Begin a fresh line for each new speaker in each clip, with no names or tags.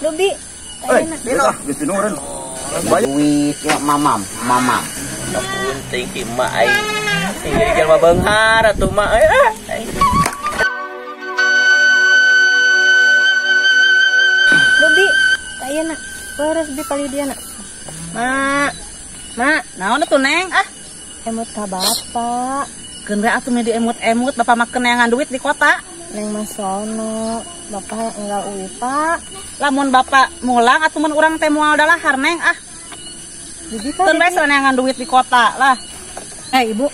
Lubi.
Dino, geus tinureun.
Duit ya mamam.
Da punting ti emak aing. Ieu jelema beunghar atuh emak
Lubi. Ayeuna beres bi kali dia nak.
Mak, naon atuh Neng?
Emut ka bapak.
Keun we atuh di emut-emut bapak mah keneangan duit di kota.
Neng masono. Bapak enggak uwi, Pak.
Lamun bapak mulang atuh mun urang teh moal dalahar Neng
Bibi
Keun we keneangan duit di kota lah.
Ibu.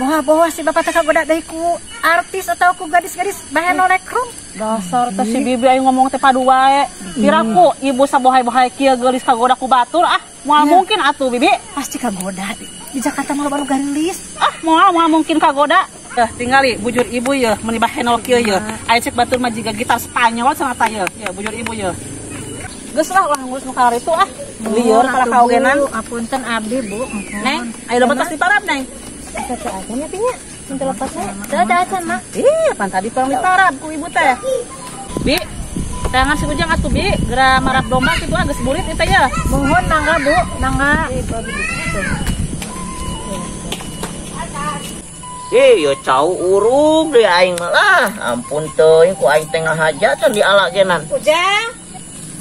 Boha si bapak teh kagoda deui ku artis atau ku gadis-gadis bae nolekrum.
Dasar teh si bibi aing ngomong teh padu wae. Kiraku ibu sabohay-bohay kieu geulis kagoda ku batur moal mungkin atuh bibi.
Pasti kagoda. Di Jakarta mah baru garilis.
Moal mungkin kagoda. Tinggali bujur ibu ya meni bahenol kieu ye. Aya cek batur mah jiga gitar Spanyol cenah tah ye. Ya bujur ibu ye. Geus lah ulah ngurus nu kalar itu lieur kala kaogenan.
Apunten abdi, Bu.
Neng, aya dompet tas di parab Neng.
Satu aja nya pinya. Sinten lepasnya. Ada acan mah.
Pan tadi kurang ditarab ku ibu teh. Bi, tangan si Ujang atuh Bi, geura marab domba kitu geus bulit ieu teh ya.
Mohon mangga, Bu. Mangga.
yo cau urug deui aing mah lah. Ampun teuing ku aing teh ngahajatan di alagenan.
Ujang.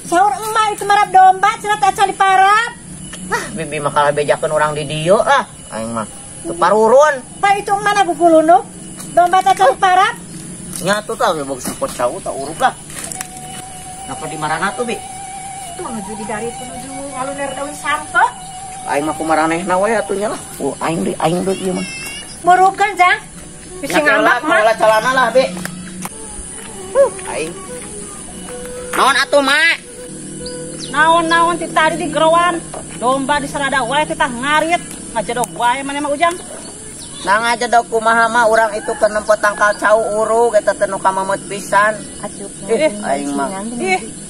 Saur emak itu marab domba cenah teh acan diparab.
Bibi mah kalah bejakeun urang di dieu aing mah teu parurun.
Pak itu mana gugulunuk? Domba teh acan diparab.
Nyatu tah bog sapot cau tah urug lah. Napa di marana tuh Bi?
Tuh nuju di dari itu nuju ngaluner daun sampe.
Aing mah kumaranehna we atunya lah. Aing deui ieu mah.
Murukeun Jang. Bisi ngambak mah.
Calana lah Bi. Aing. Naon atuh mak?
Naon ti tadi di gerowan. Domba di sarada wae teh tah ngarit. Ngajadog wae mane mah Ujang.
Nah ngajadog kumaha mah urang itu keur nempot tangkal cau urug eta teh nu kamamot pisan.
Acup.
Aing mah.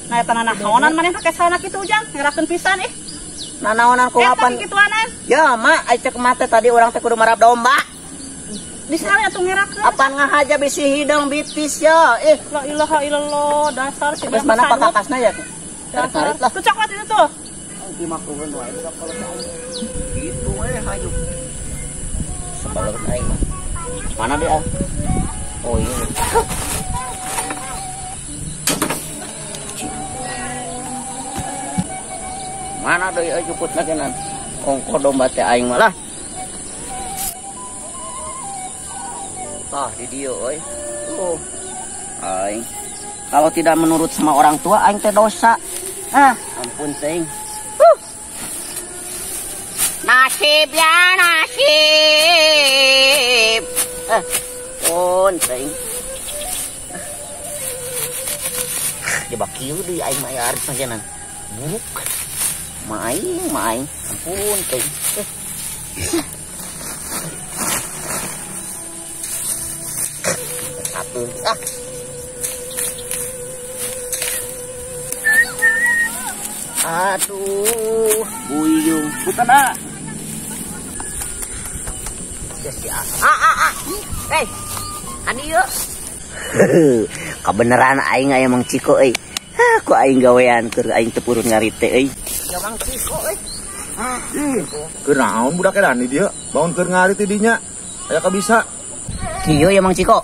Nah eta naonan maneh pakai salana kitu Ujang, ngerakeun pisan
Nanaonan ku ngapan?
Kituanan.
Ya mak, ai cek mah teh tadi urang teh kudu marab domba.
Di sana atuh ngerakeun.
Apaan ngahaja bisi hidung bitis ya.
La ilaha illallah, dasar si
Geus mana pakakasna ya?
Dasar lah. Tuh coklat itu tuh.
Dimakukeun wae kalau gitu we hayu. Sebalaun aing mah. Mana dia? Oh iya. Mana deui juput nagenan? Ongko domba teh aing mah lah. Di dieu euy. Aing. Kalau tidak menurut sama orang tua aing teh dosa. Ampun teuing. Nasib ya nasib. Pun teuing. Coba kieu deui aing mah aris nagenan. Buruk. Maing. Ampun teuing. Aduh, buyung. Bukan Hey, adi yuk. Kebeneran aing aya Mang Ciko euy. Ku aing gawean keur aing teu purun ngarit teh euy. Ya Mang Ciko euy.
Keur naon budak edan di dieu? Bangun keur ngarit di dinya. Aya kabisa.
Kieu ya Mang Ciko.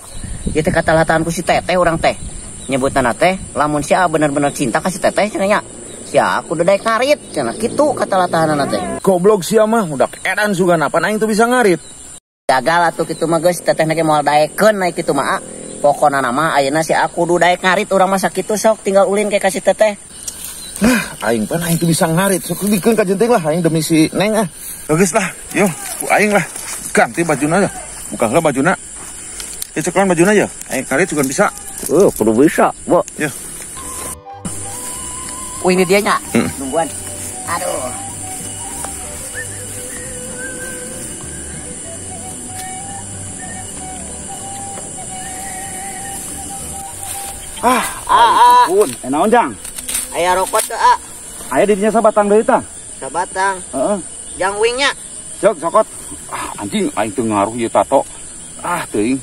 Ieu teh katalatan ku si Teteh urang teh. Nyebutna teh lamun sia bener-bener cinta ka si Teteh cenah nya. Sia aku udah daek ngarit cenah kitu katalatahanna teh.
Goblok sia mah budak edan sugana pan aing teu bisa ngarit.
Gagal atuh kitu mah geus Teteh ge moal daekeun naik kitu mah. Pokona nama ayeuna si aku kudu daek ngarit urang mah sakitu sok tinggal ulin ke kasih Teteh.
Aing pan aing teu bisa ngarit sok bikeun ka jenting lah aing demi si Neng Geus lah, yo ku aing lah ganti bajuna aja. Buka heula bajuna. Ya cekelan bajuna aja. Aing ngarit juga bisa.
Kudu bisa, Bo.
Ya.
Ini dia nya. Nungguan. Aduh.
Ampun. Naon Jang?
Aya rokok teu
Aya di dinya sabatang deui tah?
Sabatang.
Heeh.
Jang wingnya.
Cok sokot. Anjing aing teu ngaruh ieu tato. Teuing.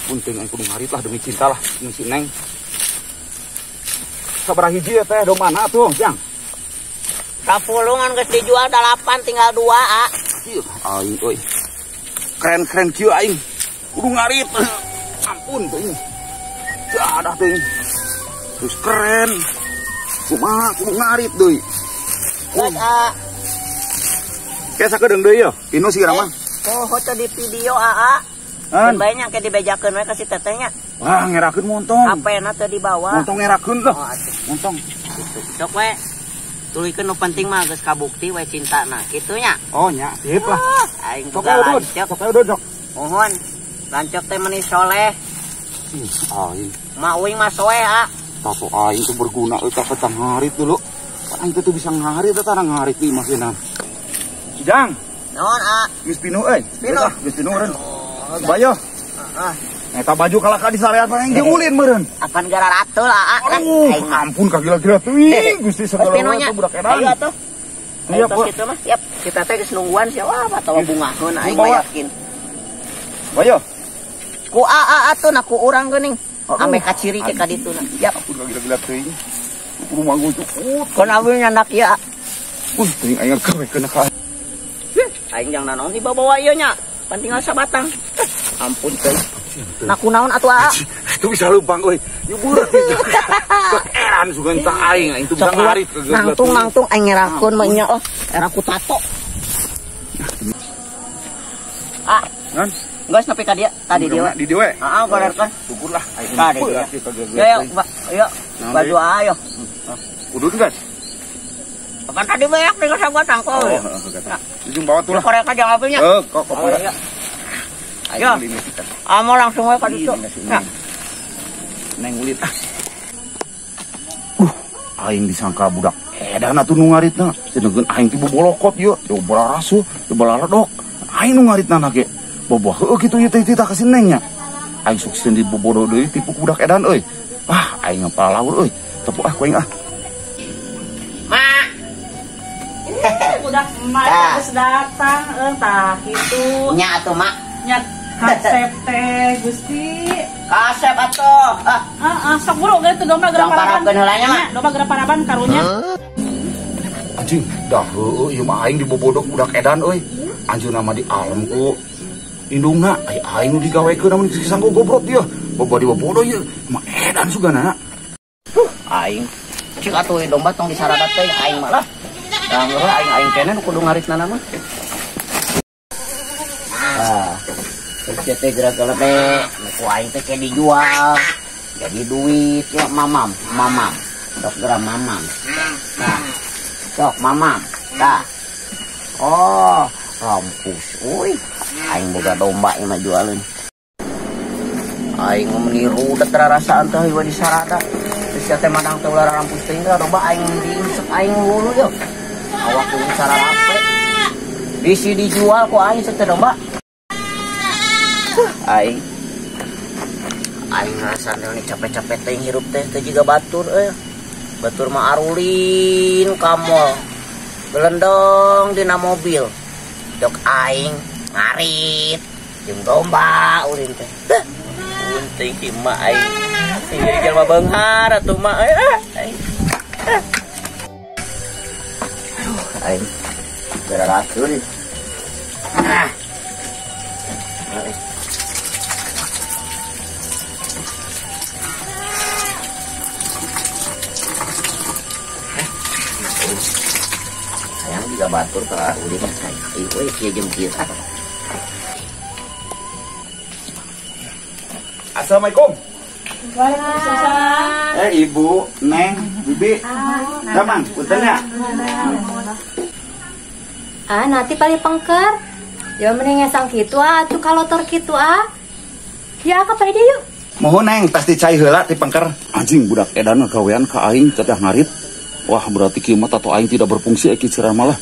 Pun teuing aing kudu ngarit lah demi cinta lah demi si Neng. sabaraha hiji teh domana tuh, Jang?
Kapulungan geus dijual 8 tinggal 2, ah.
Ieu aing euy. Keren-keren kieu aing. Kudu ngarit. Ampun teh ini. Jadah teh. Terus keren. Kumaha kudu ngarit deui.
Geus, ah.
Kayak sakedeung deui ya. Inu sigira mah.
Oh, foto di video, ah.
An.
Banyak kayak dibejakeun we ka si tetehnya.
Wah, ngerakeun montong.
HP-na teh di bawah.
Montong ngerakeun lah.
Oh, atuh.
Montong.
Sok we. Tulikeun nu penting mah geus kabukti we cintana kitu nya.
Oh nya, sip lah.
Aing
Sok
juga
udud.
lancok.
Sok udud, Jok.
Mohon. Lancok teh meuni soleh.
Aing.
Ma uing mah soe, ah.
Tato aing tuh berguna euy ka petang ngarit dulu. Aing tuh bisa ngarit eta ngarit di masinan. Jang,
Naon, ah?
Miss Pinu euy.
Pinu.
Miss Pinu meureun. Bayo. Eta baju kalaka di sarean mah yang ulin meureun.
Akan gara ratul, ah.
Aduh, ampun ka gila-gila teuing Gusti segala
Pinunya.
budak edan.
Ayo atuh.
Iya,
Ayo
Bu.
kitu mah. Siap. Kita teh geus nungguan sia wah atawa bungaheun aing
Bawa.
mah yakin.
Bayo.
Ku atuh na ku urang geuning. Ame kaciri ke ka ditu na. Siap.
Ampun ka gila-gila teuing. Kudu manggung tuh.
Kon abdi nyandak ya.
Teuing aya gawe kena ka.
Aing jang nanaon dibawa ieu nya. Pan tinggal sabatang. Ampun teh. Nah kunaon atuh ah.
Itu bisa lumpang euy. Yu budak itu. Eran sugan tah aing itu bisa ngarit ka gila.
Nangtung aing ngerakeun mah nya oh. Era ku tato. Ah,
Kan?
geus nepi ka dieu tadi dia.
Di dieu we.
Heeh, gorerkeun.
Syukurlah aing.
Tadi dia. Ya, ayo. Baju ayo.
Udun guys.
Kan tadi banyak dengan sabatang kok.
Ujung bawah tuh lah.
Korek aja ngapainnya.
Kok korek.
Ayo. Amo langsung we ka ditu. Ya.
Neng ulit ah. Aing disangka budak edan atuh nu ngaritna. Ceneukeun aing ti bobolokot ieu, teu bararasu, teu balaredok. Aing nu ngaritna ge. Boboh heueuh kitu ieu teh tita ka sinengnya. Aing sukses di bobodo deui tipu budak edan euy. Ah, aing ngapal laur euy. Tepuk ah ku aing ah.
Mak.
Udah emak geus datang entah kitu.
Nya atuh, Mak.
Nya kasep teh Gusti.
Kasep atuh.
Sok buru ge teu domba
Dong
geraparaban.
parapkeun heula nya, Mak.
Domba geraparaban karunya.
Anjing, dah heueuh ieu mah aing dibobodok budak edan euy. Anjeunna mah di alam ku indungna aing nu digawekeun namun sanggo gobrok dia. Bobo di bobodo ieu mah edan sugana.
Aing cik atuh domba tong disaradat teh aing mah lah. Dangeur aing kene nu kudu ngaritna mah. Terus teh gerak-gerak teh ku aing teh kayak dijual. Jadi duit ya mamam. Sok gerak mamam. Nah. Sok mamam. Tah. Oh, rampus. Uy. Aing boga domba ieu mah jualeun. Aing meniru udah terasaan teh ieu di sarada. Terus teh madang teh ulah rampus teh domba aing diusep aing hulu yo. Awak kudu cara rape. Bisi dijual ku aing teh domba. Aing rasana nih capek-capek teh hirup teh jiga batur batur mah arulin ka mall gelendong dina mobil dok aing ngarit jeung domba ulin teh unting ki mah aing ieu jelema beunghar atuh mah aing gerarakeun sayang juga batur ka udah percaya ieu kieu jeung kieu.
Assalamualaikum.
Waalaikumsalam.
Ibu, Neng, Bibi. Gaman, punten ya.
Nanti paling pengker. Ya mending ngesang kitu atuh kalotor kitu Ya ka pada yuk.
Mohon Neng, tas dicai heula ti pengker. Anjing budak edan gawean ka aing teh ngarit. Wah, berarti kieu mah tato aing tidak berfungsi aki ceramah lah.